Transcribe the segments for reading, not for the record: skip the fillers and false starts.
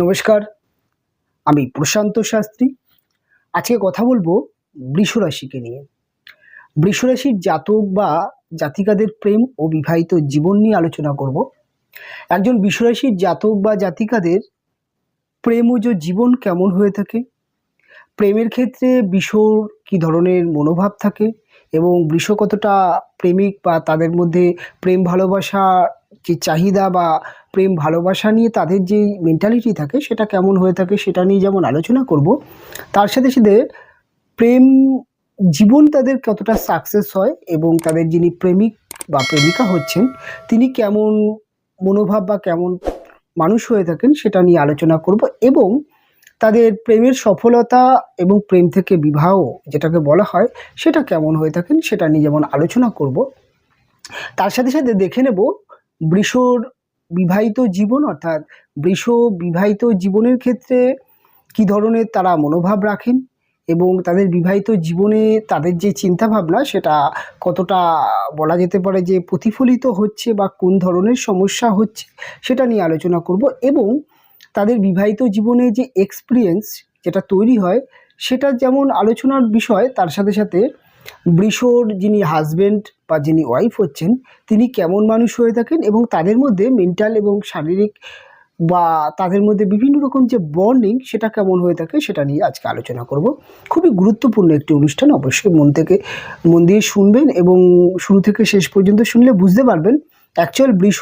নমস্কার, আমি প্রশান্ত শাস্ত্রী। আজকে কথা বলবো বৃষ রাশিকে নিয়ে। বৃষ রাশির জাতক বা জাতিকাদের প্রেম ও বিবাহিত জীবন নিয়ে আলোচনা করব। একজন বৃষ রাশির জাতক বা জাতিকাদের প্রেমজ জীবন কেমন হয়ে থাকে, প্রেমের ক্ষেত্রে বৃষর কী ধরনের মনোভাব থাকে এবং বৃষ কতটা প্রেমিক বা তাদের মধ্যে প্রেম ভালোবাসা যে চাহিদা বা প্রেম ভালোবাসা নিয়ে তাদের যে মেন্টালিটি থাকে সেটা কেমন হয়ে থাকে সেটা নিয়ে যেমন আলোচনা করব, তার সাথে সাথে প্রেম জীবন তাদের কতটা সাকসেস হয় এবং তাদের যিনি প্রেমিক বা প্রেমিকা হচ্ছেন তিনি কেমন মনোভাব বা কেমন মানুষ হয়ে থাকেন সেটা নিয়ে আলোচনা করব এবং তাদের প্রেমের সফলতা এবং প্রেম থেকে বিবাহ যেটাকে বলা হয় সেটা কেমন হয়ে থাকেন সেটা নিয়ে যেমন আলোচনা করব। তার সাথে সাথে দেখে নেব বৃষর বিবাহিত জীবন, অর্থাৎ বৃষ বিবাহিত জীবনের ক্ষেত্রে কী ধরনের তারা মনোভাব রাখেন এবং তাদের বিবাহিত জীবনে তাদের যে চিন্তাভাবনা সেটা কতটা বলা যেতে পারে যে প্রতিফলিত হচ্ছে বা কোন ধরনের সমস্যা হচ্ছে সেটা নিয়ে আলোচনা করব এবং তাদের বিবাহিত জীবনে যে এক্সপিরিয়েন্স যেটা তৈরি হয় সেটা যেমন আলোচনার বিষয়, তার সাথে সাথে বৃষর যিনি হাজব্যান্ড বা যিনি ওয়াইফ হচ্ছেন তিনি কেমন মানুষ হয়ে থাকেন এবং তাদের মধ্যে মেন্টাল এবং শারীরিক বা তাদের মধ্যে বিভিন্ন রকম যে বন্ডিং সেটা কেমন হয়ে থাকে সেটা নিয়ে আজকে আলোচনা করব। খুবই গুরুত্বপূর্ণ একটি অনুষ্ঠান, অবশ্যই মন দিয়ে শুনবেন এবং শুরু থেকে শেষ পর্যন্ত শুনলে বুঝতে পারবেন অ্যাকচুয়াল বৃষ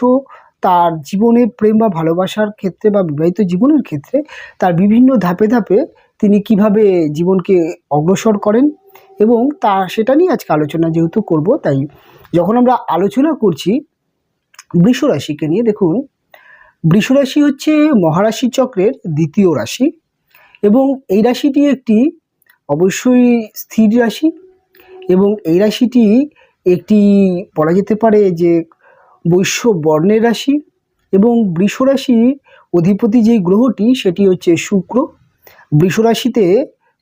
তার জীবনে প্রেম বা ভালোবাসার ক্ষেত্রে বা বিবাহিত জীবনের ক্ষেত্রে তার বিভিন্ন ধাপে ধাপে তিনি কিভাবে জীবনকে অগ্রসর করেন এবং সেটা নিয়ে আজকে আলোচনা যেহেতু করব, তাই যখন আমরা আলোচনা করছি বৃষ রাশিকে নিয়ে, দেখুন বৃষ রাশি হচ্ছে মহারাশি চক্রের দ্বিতীয় রাশি এবং এই রাশিটি একটি অবশ্যই স্থির রাশি এবং এই রাশিটি একটি বলা যেতে পারে যে বৈশ্য বর্ণের রাশি এবং বৃষ রাশি অধিপতি যেই গ্রহটি সেটি হচ্ছে শুক্র। বৃষ রাশিতে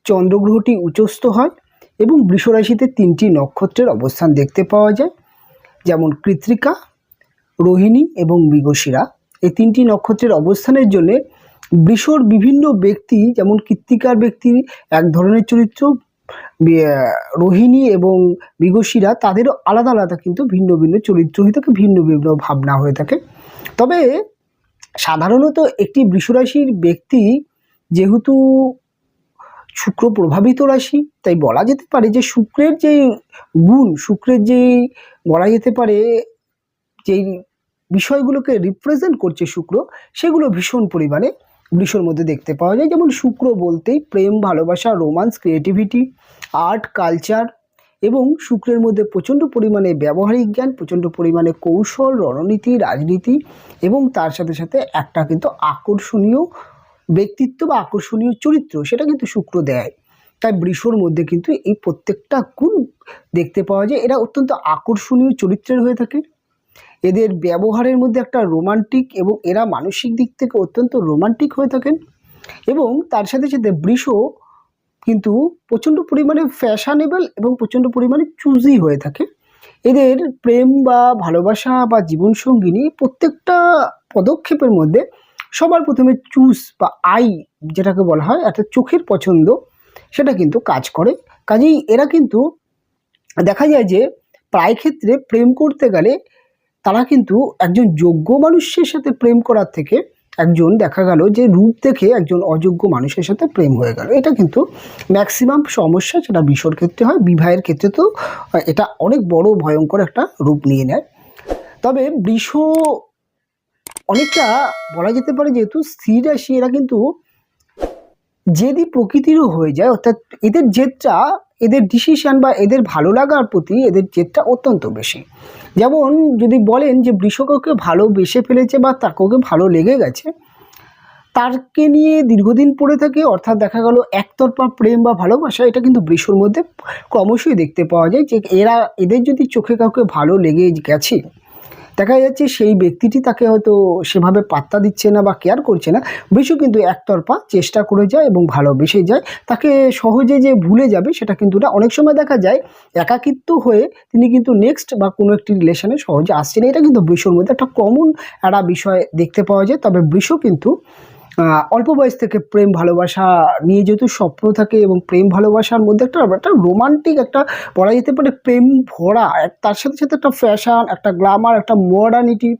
চন্দ্রগ্রহটি উচ্চস্থ হয় এবং বৃষ রাশিতে 3টি নক্ষত্রের অবস্থান দেখতে পাওয়া যায়, যেমন কৃত্তিকা, রোহিণী এবং মৃগশিরা। এই 3টি নক্ষত্রের অবস্থানের জন্য বৃষর বিভিন্ন ব্যক্তি, যেমন কৃত্তিকার ব্যক্তি এক ধরনের চরিত্র, রোহিণী এবং মৃগশিরা তাদেরও আলাদা আলাদা কিন্তু ভিন্ন ভিন্ন চরিত্র হয়ে থাকে, ভিন্ন ভিন্ন ভাবনা হয়ে থাকে। তবে সাধারণত একটি বৃষরাশির ব্যক্তি যেহেতু শুক্র প্রভাবিত রাশি, তাই বলা যেতে পারে যে শুক্রের যে গুণ, শুক্রের যে বলা যেতে পারে যেই বিষয়গুলোকে রিপ্রেজেন্ট করছে শুক্র, সেগুলো ভীষণ পরিমাণে বৃষর মধ্যে দেখতে পাওয়া যায়। যেমন শুক্র বলতেই প্রেম, ভালোবাসা, রোমান্স, ক্রিয়েটিভিটি, আর্ট, কালচার এবং শুক্রের মধ্যে প্রচণ্ড পরিমাণে ব্যবহারিক জ্ঞান, প্রচণ্ড পরিমাণে কৌশল, রণনীতি, রাজনীতি এবং তার সাথে সাথে একটা কিন্তু আকর্ষণীয় ব্যক্তিত্ব বা আকর্ষণীয় চরিত্র সেটা কিন্তু শুক্র দেয়। তাই বৃষর মধ্যে কিন্তু এই প্রত্যেকটা গুণ দেখতে পাওয়া যায়। এরা অত্যন্ত আকর্ষণীয় চরিত্রের হয়ে থাকে, এদের ব্যবহারের মধ্যে একটা রোমান্টিক এবং এরা মানসিক দিক থেকে অত্যন্ত রোমান্টিক হয়ে থাকেন এবং তার সাথে সাথে বৃষ কিন্তু প্রচণ্ড পরিমাণে ফ্যাশনেবল এবং প্রচণ্ড পরিমাণে চুজি হয়ে থাকে। এদের প্রেম বা ভালোবাসা বা জীবনসঙ্গিনী প্রত্যেকটা পদক্ষেপের মধ্যে সবার প্রথমে চুজ বা আই যেটাকে বলা হয় অর্থাৎ চোখের পছন্দ সেটা কিন্তু কাজ করে। কাজেই এরা কিন্তু দেখা যায় যে প্রায় ক্ষেত্রে প্রেম করতে গেলে তারা কিন্তু একজন যোগ্য মানুষের সাথে প্রেম করার থেকে একজন দেখা গেল যে রূপ দেখে একজন অযোগ্য মানুষের সাথে প্রেম হয়ে গেল, এটা কিন্তু ম্যাক্সিমাম সমস্যা যেটা বৃষর ক্ষেত্রে হয়। বিবাহের ক্ষেত্রে তো এটা অনেক বড় ভয়ঙ্কর একটা রূপ নিয়ে নেয়। তবে বৃষ অনেকটা বলা যেতে পারে যেহেতু স্থির রাশি, এরা কিন্তু জেদি প্রকৃতিরও হয়ে যায়, অর্থাৎ এদের জেদটা, এদের ডিসিশন বা এদের ভালো লাগার প্রতি এদের জেদটা অত্যন্ত বেশি। যেমন যদি বলেন যে বৃষ কাউকে ভালোবেসে ফেলেছে বা কাউকে ভালো লেগে গেছে, তারকে নিয়ে দীর্ঘদিন পড়ে থাকে, অর্থাৎ দেখা গেল একতরফা প্রেম বা ভালোবাসা, এটা কিন্তু বৃষর মধ্যে ক্রমশই দেখতে পাওয়া যায় যে এদের যদি চোখে কাউকে ভালো লেগে গেছে, দেখা যাচ্ছে সেই ব্যক্তিটি তাকে হয়তো সেভাবে পাত্তা দিচ্ছে না বা কেয়ার করছে না, বৃষ কিন্তু একতরফা চেষ্টা করে যায় এবং ভালোবেসে যায়, তাকে সহজে যে ভুলে যাবে সেটা কিন্তু না। অনেক সময় দেখা যায় একাকিত্ব হয়ে তিনি কিন্তু নেক্সট বা কোনো একটি রিলেশনে সহজে আসছে না, এটা কিন্তু বৃষর মধ্যে একটা কমন একটা বিষয় দেখতে পাওয়া যায়। তবে বৃষ কিন্তু অল্প বয়স থেকে প্রেম ভালোবাসা নিয়ে যেহেতু স্বপ্ন থাকে এবং প্রেম ভালোবাসার মধ্যে একটা একটা রোমান্টিক একটা বলা যেতে পারে প্রেম ভরা তার সাথে সাথে একটা ফ্যাশন, একটা গ্ল্যামার, একটা মডার্নিটি,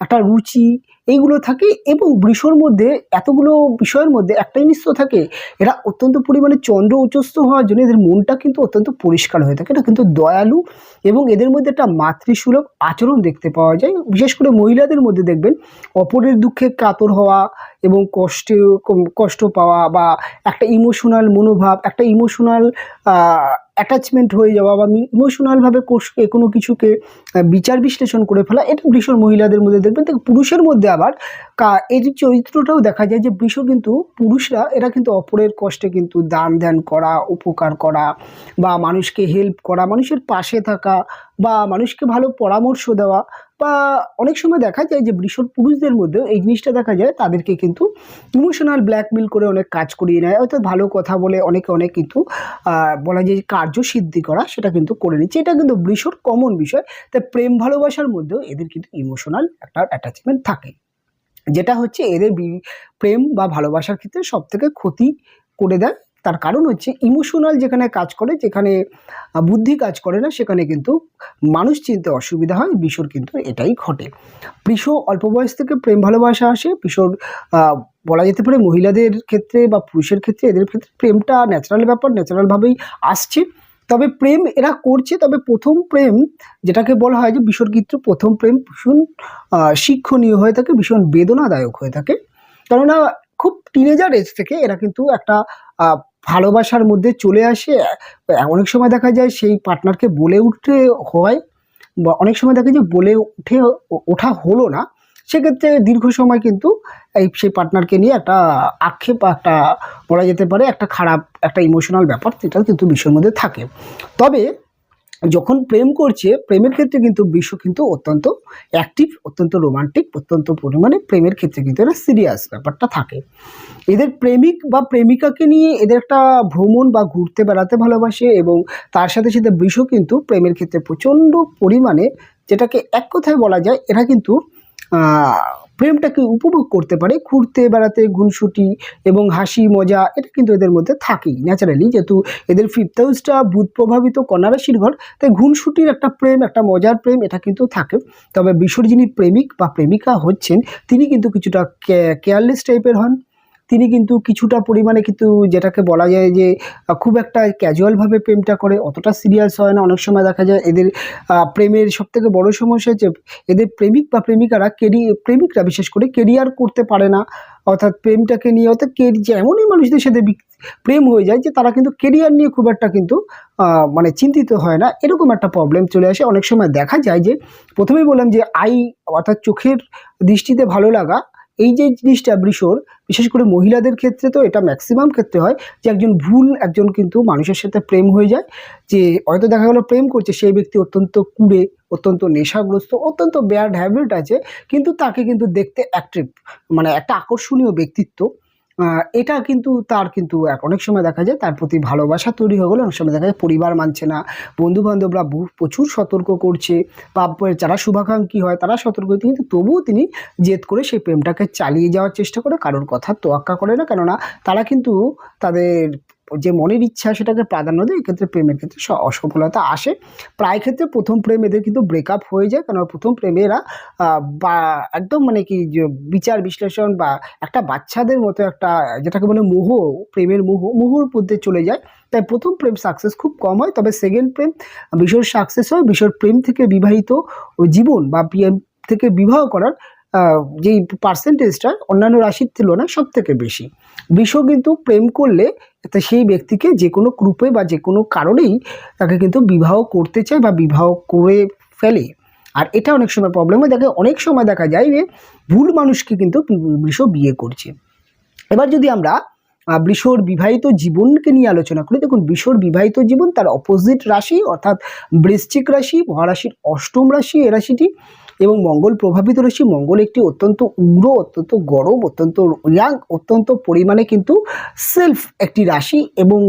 একটা রুচি এইগুলো থাকে। এবং বৃষর মধ্যে এতগুলো বিষয়ের মধ্যে একটা জিনিস তো থাকে, এরা অত্যন্ত পরিমাণে চন্দ্র উচ্চস্থ হওয়ার জন্য এদের মনটা কিন্তু অত্যন্ত পরিষ্কার হয়ে থাকে, এটা কিন্তু দয়ালু এবং এদের মধ্যে একটা মাতৃসুলভ আচরণ দেখতে পাওয়া যায়। বিশেষ করে মহিলাদের মধ্যে দেখবেন অপরের দুঃখে কাতর হওয়া এবং কষ্ট পাওয়া বা একটা ইমোশনাল মনোভাব, একটা ইমোশনাল অ্যাটাচমেন্ট হয়ে যাওয়া বা ইমোশনালভাবে কোনো কিছুকে বিচার বিশ্লেষণ করে ফেলা, এটা বৃষর মহিলাদের মধ্যে দেখবেন। তো পুরুষের মধ্যে আবার এই যে চরিত্রটাও দেখা যায় যে বৃষ কিন্তু পুরুষরা এরা কিন্তু অপরের কষ্টে কিন্তু দান ধ্যান করা, উপকার করা বা মানুষকে হেল্প করা, মানুষের পাশে থাকা বা মানুষকে ভালো পরামর্শ দেওয়া, বা অনেক সময় দেখা যায় যে বৃষর পুরুষদের মধ্যে এই জিনিসটা দেখা যায় তাদেরকে কিন্তু ইমোশনাল ব্ল্যাকমেল করে অনেক কাজ করিয়ে নেয়, অর্থাৎ ভালো কথা বলে অনেক কিন্তু বলা যায় কার্যসিদ্ধি করা সেটা কিন্তু করে নিচ্ছে। এটা কিন্তু বৃষর কমন বিষয়। তাই প্রেম ভালোবাসার মধ্যেও এদের কিন্তু ইমোশনাল একটা অ্যাটাচমেন্ট থাকে, যেটা হচ্ছে এদের প্রেম বা ভালোবাসার ক্ষেত্রে সবথেকে ক্ষতি করে দেয়। তার কারণ হচ্ছে ইমোশনাল যেখানে কাজ করে, যেখানে বুদ্ধি কাজ করে না, সেখানে কিন্তু মানুষ চিনতে অসুবিধা হয়। বৃষর কিন্তু এটাই ঘটে। বৃষ অল্প বয়স থেকে প্রেম ভালোবাসা আসে। বৃষর বলা যেতে পারে মহিলাদের ক্ষেত্রে বা পুরুষের ক্ষেত্রে এদের ক্ষেত্রে প্রেমটা ন্যাচারাল ব্যাপার, ন্যাচারালভাবেই আসছে। তবে প্রেম এরা করছে, তবে প্রথম প্রেম যেটাকে বলা হয় যে বৃষর ক্ষেত্রে প্রথম প্রেম ভীষণ শিক্ষণীয় হয়ে থাকে, ভীষণ বেদনাদায়ক হয়ে থাকে। কেননা খুব টিনেজার এজ থেকে এরা কিন্তু একটা ভালোবাসার মধ্যে চলে আসে। অনেক সময় দেখা যায় সেই পার্টনারকে বলে উঠতে হয় বা অনেক সময় দেখা যায় বলে ওঠা হলো না, সেক্ষেত্রে দীর্ঘ সময় কিন্তু সেই পার্টনারকে নিয়ে একটা আক্ষেপ বা একটা বলা যেতে পারে একটা খারাপ একটা ইমোশনাল ব্যাপার সেটা কিন্তু বিষয়ের মধ্যে থাকে। তবে যখন প্রেম করছে, প্রেমের ক্ষেত্রে কিন্তু বৃষ কিন্তু অত্যন্ত অ্যাক্টিভ, অত্যন্ত রোমান্টিক, অত্যন্ত পরিমাণে প্রেমের ক্ষেত্রে কিন্তু এরা সিরিয়াস ব্যাপারটা থাকে। এদের প্রেমিক বা প্রেমিকাকে নিয়ে এদের একটা ভ্রমণ বা ঘুরতে বেড়াতে ভালোবাসে এবং তার সাথে সাথে বৃষ কিন্তু প্রেমের ক্ষেত্রে প্রচণ্ড পরিমাণে, যেটাকে এক কথায় বলা যায় এরা কিন্তু প্রেমটাকে উপভোগ করতে পারে। ঘুরতে বেড়াতে গুনসুটি এবং হাসি মজা এটা কিন্তু এদের মধ্যে থাকেই ন্যাচারালি, যেহেতু এদের ফিফথ হাউসটা বুধ প্রভাবিত কন্যা রাশির ঘর, তাই ঘুনসুটির একটা প্রেম, একটা মজার প্রেম এটা কিন্তু থাকে। তবে বৃষর যিনি প্রেমিক বা প্রেমিকা হচ্ছেন তিনি কিন্তু কিছুটা কেয়ারলেস টাইপের হন। তিনি কিন্তু কিছুটা পরিমাণে কিন্তু যেটাকে বলা যায় যে খুব একটা ক্যাজুয়ালভাবে প্রেমটা করে, অতটা সিরিয়াস হয় না। অনেক সময় দেখা যায় এদের প্রেমের সবথেকে বড় সমস্যা হচ্ছে এদের প্রেমিক বা প্রেমিকারা প্রেমিকরা বিশেষ করে কেরিয়ার করতে পারে না, অর্থাৎ প্রেমটাকে নিয়ে অর্থাৎ এমনই মানুষদের সাথে প্রেম হয়ে যায় যে তারা কিন্তু কেরিয়ার নিয়ে খুব একটা কিন্তু মানে চিন্তিত হয় না, এরকম একটা প্রবলেম চলে আসে। অনেক সময় দেখা যায় যে প্রথমেই বললাম যে অর্থাৎ চোখের দৃষ্টিতে ভালো লাগা, এই যে জিনিসটা বৃষর বিশেষ করে মহিলাদের ক্ষেত্রে তো এটা ম্যাক্সিমাম ক্ষেত্রে হয় যে একজন কিন্তু মানুষের সাথে প্রেম হয়ে যায়, যে হয়তো দেখা গেলো প্রেম করছে সেই ব্যক্তি অত্যন্ত কুঁড়ে, অত্যন্ত নেশাগ্রস্ত, অত্যন্ত ব্যাড হ্যাবিট আছে, কিন্তু তাকে কিন্তু দেখতে অ্যাট্রাক্টিভ মানে একটা আকর্ষণীয় ব্যক্তিত্ব, এটা কিন্তু তার কিন্তু অনেক সময় দেখা যায় তার প্রতি ভালোবাসা তৈরি হয়ে গেলে অনেক সময় দেখা যায় পরিবার মানছে না, বন্ধুবান্ধবরা প্রচুর সতর্ক করছে বা যারা শুভাকাঙ্ক্ষী হয় তারা সতর্ক, কিন্তু তবুও তিনি জেদ করে সেই প্রেমটাকে চালিয়ে যাওয়ার চেষ্টা করে, কারোর কথা তোয়াক্কা করে না। কেননা তারা কিন্তু তাদের যে মনের ইচ্ছা সেটাকে প্রাধান্য দেয়, এক্ষেত্রে প্রেমের ক্ষেত্রে অসফলতা আসে। প্রায় ক্ষেত্রে প্রথম প্রেম এদের কিন্তু ব্রেকআপ হয়ে যায়, কারণ প্রথম প্রেমে এরা বা একদম মানে কি যে বিচার বিশ্লেষণ বা একটা বাচ্চাদের মতো একটা যেটাকে বলে প্রেমের মোহর মধ্যে চলে যায়। তাই প্রথম প্রেম সাকসেস খুব কম হয়, তবে সেকেন্ড প্রেম ভীষণ সাকসেস হয়। ভীষণ প্রেম থেকে বিবাহিত জীবন বা প্রেম থেকে বিবাহ করার যেই পার্সেন্টেজটা অন্যান্য রাশির তুলনায় সব থেকে বেশি। বৃষ কিন্তু প্রেম করলে সেই ব্যক্তিকে যে কোনো গ্রুপে বা যে কোনো কারণেই তাকে কিন্তু বিবাহ করতে চায় বা বিবাহ করে ফেলে, আর এটা অনেক সময় প্রবলেম হয়। অনেক সময় দেখা যায় যে ভুল মানুষকে কিন্তু বৃষ বিয়ে করছে। এবার যদি আমরা বৃষর বিবাহিত জীবনকে নিয়ে আলোচনা করি, দেখুন বৃষর বিবাহিত জীবন তার অপোজিট রাশি অর্থাৎ বৃশ্চিক রাশি, মহারাশির অষ্টম রাশি, এ রাশিটি এবং মঙ্গল প্রভাবিত রাশি। মঙ্গল একটি অত্যন্ত উগ্র, অত্যন্ত গরম, অত্যন্ত ইয়াং, অত্যন্ত পরিমাণে কিন্তু সেলফ একটি রাশি এবং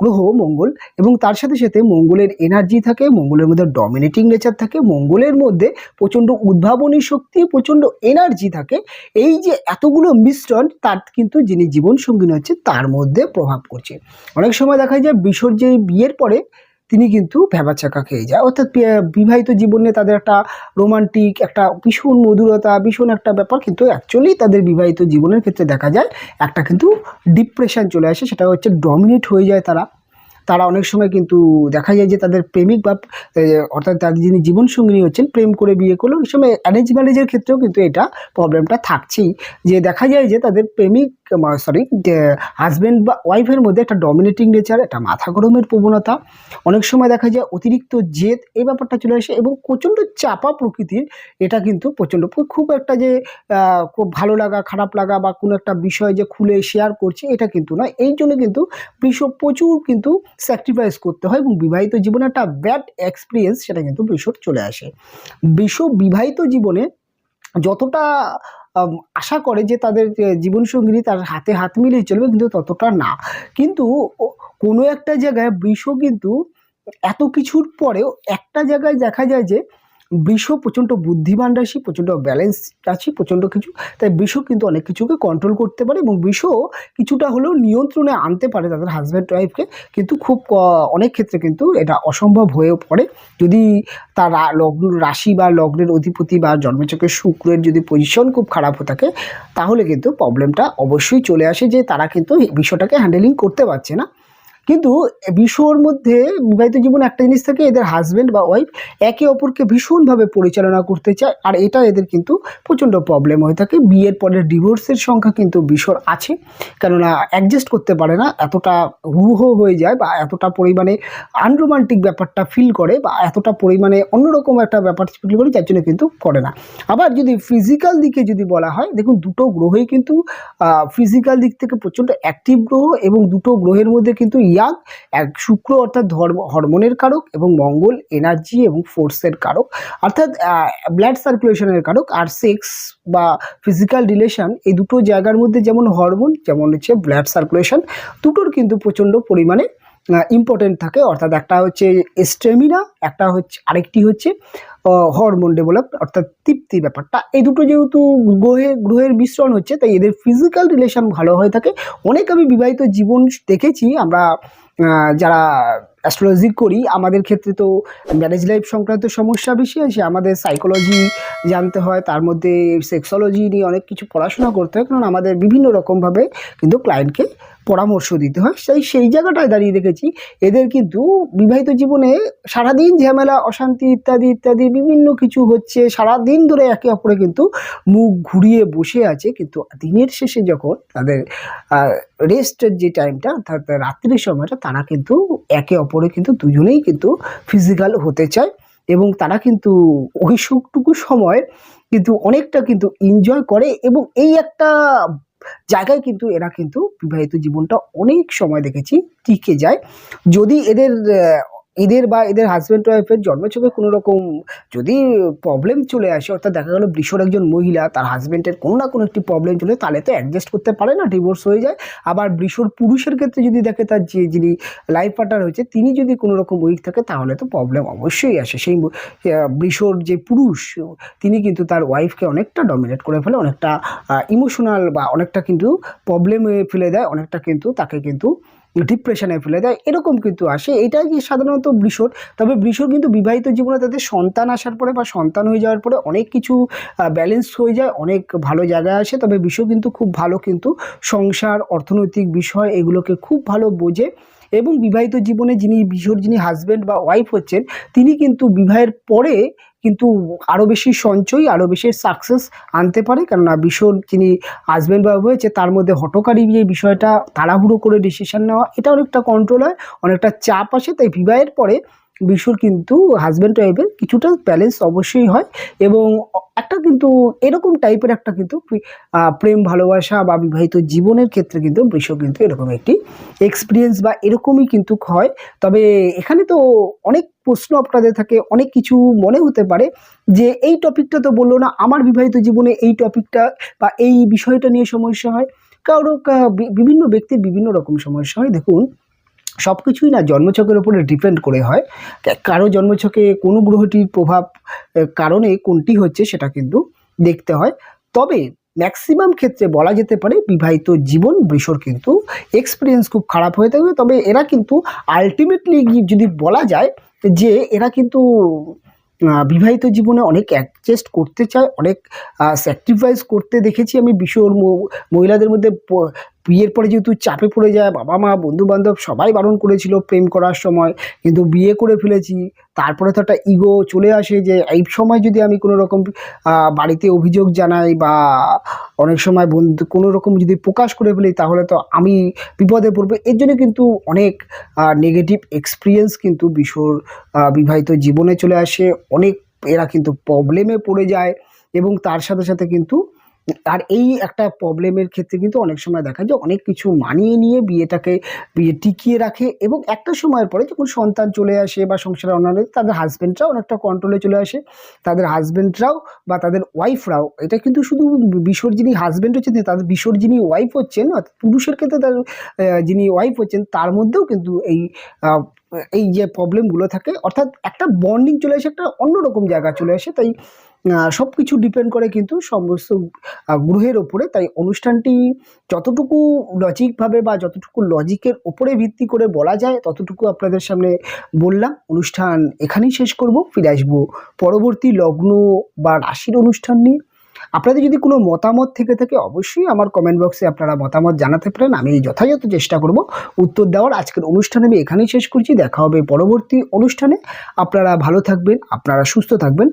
গ্রহ মঙ্গল। এবং তার সাথে সাথে মঙ্গলের এনার্জি থাকে, মঙ্গলের মধ্যে ডমিনেটিং নেচার থাকে, মঙ্গলের মধ্যে প্রচণ্ড উদ্ভাবনী শক্তি, প্রচণ্ড এনার্জি থাকে। এই যে এতগুলো মিশ্রণ তার কিন্তু যিনি জীবনসঙ্গিনী হচ্ছে তার মধ্যে প্রভাব করছে। অনেক সময় দেখা যায় বৃষর যে বিয়ের পরে তিনি কিন্তু ভ্যাবাচাকা খেয়ে যায়, অর্থাৎ বিবাহিত জীবনে তাদের একটা রোমান্টিক একটা ভীষণ মধুরতা, ভীষণ একটা ব্যাপার, কিন্তু অ্যাকচুয়ালি তাদের বিবাহিত জীবনের ক্ষেত্রে দেখা যায় একটা কিন্তু ডিপ্রেশন চলে আসে, সেটা হচ্ছে ডমিনেট হয়ে যায় তারা অনেক সময় কিন্তু দেখা যায় যে তাদের প্রেমিক বা অর্থাৎ তাদের যিনি জীবনসঙ্গিনী হচ্ছেন প্রেম করে বিয়ে করলে অনেক সময় অ্যারেঞ্জ ম্যারেজের ক্ষেত্রেও কিন্তু এটা প্রবলেমটা থাকছেই, যে দেখা যায় যে তাদের প্রেমিক হাজব্যান্ড বা ওয়াইফের মধ্যে একটা ডমিনেটিং নেচার, একটা মাথা গরমের প্রবণতা, অনেক সময় দেখা যায় অতিরিক্ত জেদ, এই ব্যাপারটা চলে আসে এবং প্রচণ্ড চাপা প্রকৃতির। এটা কিন্তু প্রচণ্ড খুব একটা যে খুব ভালো লাগা, খারাপ লাগা বা কোনো একটা বিষয় যে খুলে শেয়ার করছে এটা কিন্তু নয়। এই জন্য কিন্তু প্রচুর কিন্তু স্যাক্রিফাইস করতে হয় এবং বিবাহিত জীবনে একটা ব্যাড এক্সপিরিয়েন্স সেটা কিন্তু বৃষর চলে আসে। বৃষ বিবাহিত জীবনে যতটা আশা করে যে তাদের জীবনসঙ্গিনী তার হাতে হাত মিলিয়ে চলবে, কিন্তু ততটা না। কিন্তু কোনো একটা জায়গায় বৃষ কিন্তু এত কিছুর পরেও একটা জায়গায় দেখা যায় যে বৃষ প্রচণ্ড বুদ্ধিমান রাশি, প্রচণ্ড ব্যালেন্স রাশি, প্রচণ্ড কিছু, তাই বৃষ কিন্তু অনেক কিছুকে কন্ট্রোল করতে পারে এবং বৃষ কিছুটা হলেও নিয়ন্ত্রণে আনতে পারে তাদের হাজব্যান্ড ওয়াইফকে, কিন্তু খুব অনেক ক্ষেত্রে কিন্তু এটা অসম্ভব হয়ে পড়ে যদি তার লগ্ন রাশি বা লগ্নের অধিপতি বা জন্মছকে শুক্রের যদি পজিশন খুব খারাপ হয়ে থাকে, তাহলে কিন্তু প্রবলেমটা অবশ্যই চলে আসে যে তারা কিন্তু বিষয়টাকে হ্যান্ডেলিং করতে পারছে না। কিন্তু বিশ্বর মধ্যে বিবাহিত জীবনে একটা জিনিস থাকে, এদের হাজব্যান্ড বা ওয়াইফ একে অপরকে ভীষণভাবে পরিচালনা করতে চায়, আর এটা এদের কিন্তু প্রচণ্ড প্রবলেম হয়ে থাকে। বিয়ের পরে ডিভোর্সের সংখ্যা কিন্তু বিশ্বর আছে, কেননা অ্যাডজাস্ট করতে পারে না, এতটা রূঢ় হয়ে যায় বা এতটা পরিমাণে আনরোমান্টিক ব্যাপারটা ফিল করে বা এতটা পরিমাণে অন্যরকম একটা ব্যাপার ফিল করে, যার জন্য কিন্তু করে না। আবার যদি ফিজিক্যাল দিকে যদি বলা হয়, দেখুন দুটো গ্রহই কিন্তু ফিজিক্যাল দিক থেকে প্রচণ্ড অ্যাক্টিভ গ্রহ এবং দুটো গ্রহের মধ্যে কিন্তু ইয়াং, এক শুক্র অর্থাৎ হরমোনের কারক এবং মঙ্গল এনার্জি এবং ফোর্সের কারক, অর্থাৎ ব্লাড সার্কুলেশনের কারক। আর সেক্স বা ফিজিক্যাল রিলেশন এই দুটো জায়গার মধ্যে যেমন হরমোন, যেমন হচ্ছে ব্লাড সার্কুলেশন, দুটোর কিন্তু প্রচণ্ড পরিমাণে ইম্পর্টেন্ট থাকে। অর্থাৎ একটা হচ্ছে স্টেমিনা, একটা হচ্ছে আরেকটি হচ্ছে হরমোন ডেভেলপ, অর্থাৎ তৃপ্তি ব্যাপারটা। এই দুটো যেহেতু গ্রহের মিশ্রণ হচ্ছে, তাই এদের ফিজিক্যাল রিলেশন ভালো হয়ে থাকে। অনেক আমি বিবাহিত জীবন দেখেছি আমরা যারা অ্যাস্ট্রোলজি করি, আমাদের ক্ষেত্রে তো ম্যারেজ লাইফ সংক্রান্ত সমস্যা বেশি আসে, আমাদের সাইকোলজি জানতে হয়, তার মধ্যে সেক্সোলজি নিয়ে অনেক কিছু পড়াশোনা করতে হয়, কারণ আমাদের বিভিন্ন রকমভাবে কিন্তু ক্লায়েন্টকে পরামর্শ দিতে হয়। সেই জায়গাটায় দাঁড়িয়ে দেখেছি এদের কিন্তু বিবাহিত জীবনে সারাদিন ঝামেলা, অশান্তি ইত্যাদি ইত্যাদি বিভিন্ন কিছু হচ্ছে, সারাদিন ধরে একে অপরে কিন্তু মুখ ঘুরিয়ে বসে আছে, কিন্তু দিনের শেষে যখন তাদের রেস্টের যে টাইমটা অর্থাৎ রাত্রির সময়টা, তারা কিন্তু একে অপরে কিন্তু দুজনেই কিন্তু ফিজিক্যাল হতে চায় এবং তারা কিন্তু ওই সুখটুকু সময় কিন্তু অনেকটা কিন্তু এনজয় করে এবং এই একটা জায়গায় কিন্তু এরা কিন্তু বিবাহিত জীবনটা অনেক সময় দেখেছি টিকে যায়। যদি এদের বা এদের হাজব্যান্ড ওয়াইফের জন্মছকে কোনো রকম যদি প্রবলেম চলে আসে, অর্থাৎ দেখা গেল বৃষর একজন মহিলা, তার হাজব্যান্ডের কোনো না কোনো একটি প্রবলেম চলে, তাহলে তো অ্যাডজাস্ট করতে পারে না, ডিভোর্স হয়ে যায়। আবার বৃষর পুরুষের ক্ষেত্রে যদি দেখে তার যিনি লাইফ পার্টনার হয়েছে তিনি যদি কোনো রকম উইক থাকে, তাহলে তো প্রবলেম অবশ্যই আসে। সেই বৃষর যে পুরুষ তিনি কিন্তু তার ওয়াইফকে অনেকটা ডমিনেট করে ফেলে, অনেকটা ইমোশনাল বা অনেকটা কিন্তু প্রবলেমে ফেলে দেয়, অনেকটা কিন্তু তাকে কিন্তু ডিপ্রেশনে ফেলে দেয়, এরকম কিন্তু আসে। এটাই যে সাধারণত বৃষর। তবে বৃষর কিন্তু বিবাহিত জীবনে তাদের সন্তান আসার পরে বা সন্তান হয়ে যাওয়ার পরে অনেক কিছু ব্যালেন্স হয়ে যায়, অনেক ভালো জায়গায় আসে। তবে বৃষ কিন্তু খুব ভালো কিন্তু সংসার, অর্থনৈতিক বিষয় এগুলোকে খুব ভালো বোঝে এবং বিবাহিত জীবনে যিনি হাজব্যান্ড বা ওয়াইফ হচ্ছেন, তিনি কিন্তু বিবাহের পরে কিন্তু আরও বেশি সঞ্চয়, আরও বেশি সাকসেস আনতে পারে, কেননা বৃষর যিনি হাজব্যান্ড ওয়াইফ হয়েছে তার মধ্যে হঠকারী যে বিষয়টা, তাড়াহুড়ো করে ডিসিশন নেওয়া, এটা অনেকটা কন্ট্রোল হয়, অনেকটা চাপ আসে। তাই বিবাহের পরে বৃষর কিন্তু হাজব্যান্ড ওয়াইফের কিছুটা ব্যালেন্স অবশ্যই হয়, এবং একটা কিন্তু এরকম টাইপের একটা কিন্তু প্রেম ভালোবাসা বা বিবাহিত জীবনের ক্ষেত্রে কিন্তু বৃষ কিন্তু এরকম একটি এক্সপিরিয়েন্স বা এরকমই কিন্তু হয়। তবে এখানে তো অনেক প্রশ্ন আপনাদের থাকে, অনেক কিছু মনে হতে পারে যে এই টপিকটা তো বললো না, আমার বিবাহিত জীবনে এই টপিকটা বা এই বিষয়টা নিয়ে সমস্যা হয়। বিভিন্ন ব্যক্তির বিভিন্ন রকম সমস্যা হয়। দেখুন, সব কিছুই না জন্মছকের উপরে ডিপেন্ড করে হয়। কারো জন্মছকে কোনো গ্রহটির প্রভাব কারণে কোনটি হচ্ছে সেটা কিন্তু দেখতে হয়। তবে ম্যাক্সিমাম ক্ষেত্রে বলা যেতে পারে বিবাহিত জীবন বৃষর কিন্তু এক্সপিরিয়েন্স খুব খারাপ হয়ে থাকে। তবে এরা কিন্তু আলটিমেটলি যদি বলা যায় যে এরা কিন্তু বিবাহিত জীবনে অনেক অ্যাডজাস্ট করতে চায়, অনেক স্যাক্রিফাইস করতে দেখেছি আমি বিষয় মহিলাদের মধ্যে। বিয়ের পরে যেহেতু চাপে পড়ে যায়, বাবা মা বন্ধু বান্ধব সবাই বারণ করেছিল প্রেম করার সময়, কিন্তু বিয়ে করে ফেলেছি। তারপরে তো একটা ইগো চলে আসে যে এই সময় যদি আমি কোনো রকম বাড়িতে অভিযোগ জানাই বা অনেক সময় বন্ধু কোনো রকম যদি প্রকাশ করে ফেলি তাহলে তো আমি বিপদে পড়বো। এর জন্য কিন্তু অনেক নেগেটিভ এক্সপিরিয়েন্স কিন্তু বিবাহিত জীবনে চলে আসে। অনেক এরা কিন্তু প্রবলেমে পড়ে যায়, এবং তার সাথে সাথে কিন্তু আর এই একটা প্রবলেমের ক্ষেত্রে কিন্তু অনেক সময় দেখা যায় অনেক কিছু মানিয়ে নিয়ে বিয়ে টিকিয়ে রাখে, এবং একটা সময়ের পরে যখন সন্তান চলে আসে বা সংসারে অন্যান্য তাদের হাজব্যান্ডরাও অনেকটা কন্ট্রোলে চলে আসে। তাদের হাজব্যান্ডরাও বা তাদের ওয়াইফরাও, এটা কিন্তু শুধু বিশ্বর যিনি হাজব্যান্ড হচ্ছেন তাদের বিশ্বর যিনি ওয়াইফ হচ্ছেন, অর্থাৎ পুরুষের ক্ষেত্রে তার যিনি ওয়াইফ হচ্ছেন তার মধ্যেও কিন্তু এই যে প্রবলেমগুলো থাকে, অর্থাৎ একটা বন্ডিং চলে আসে, একটা অন্যরকম জায়গা চলে আসে। তাই সব কিছু ডিপেন্ড করে কিন্তু সমস্ত গ্রহের ওপরে। তাই অনুষ্ঠানটি যতটুকু লজিকভাবে বা যতটুকু লজিকের ওপরে ভিত্তি করে বলা যায় ততটুকু আপনাদের সামনে বললাম। অনুষ্ঠান এখানেই শেষ করব, ফিরে আসবো পরবর্তী লগ্ন বা রাশির অনুষ্ঠান নিয়ে। আপনাদের যদি কোনো মতামত থেকে থাকে অবশ্যই আমার কমেন্ট বক্সে আপনারা মতামত জানাতে পারেন, আমি যথাযথ চেষ্টা করব উত্তর দেওয়ার। আজকের অনুষ্ঠান আমি এখানেই শেষ করছি, দেখা হবে পরবর্তী অনুষ্ঠানে। আপনারা ভালো থাকবেন, আপনারা সুস্থ থাকবেন।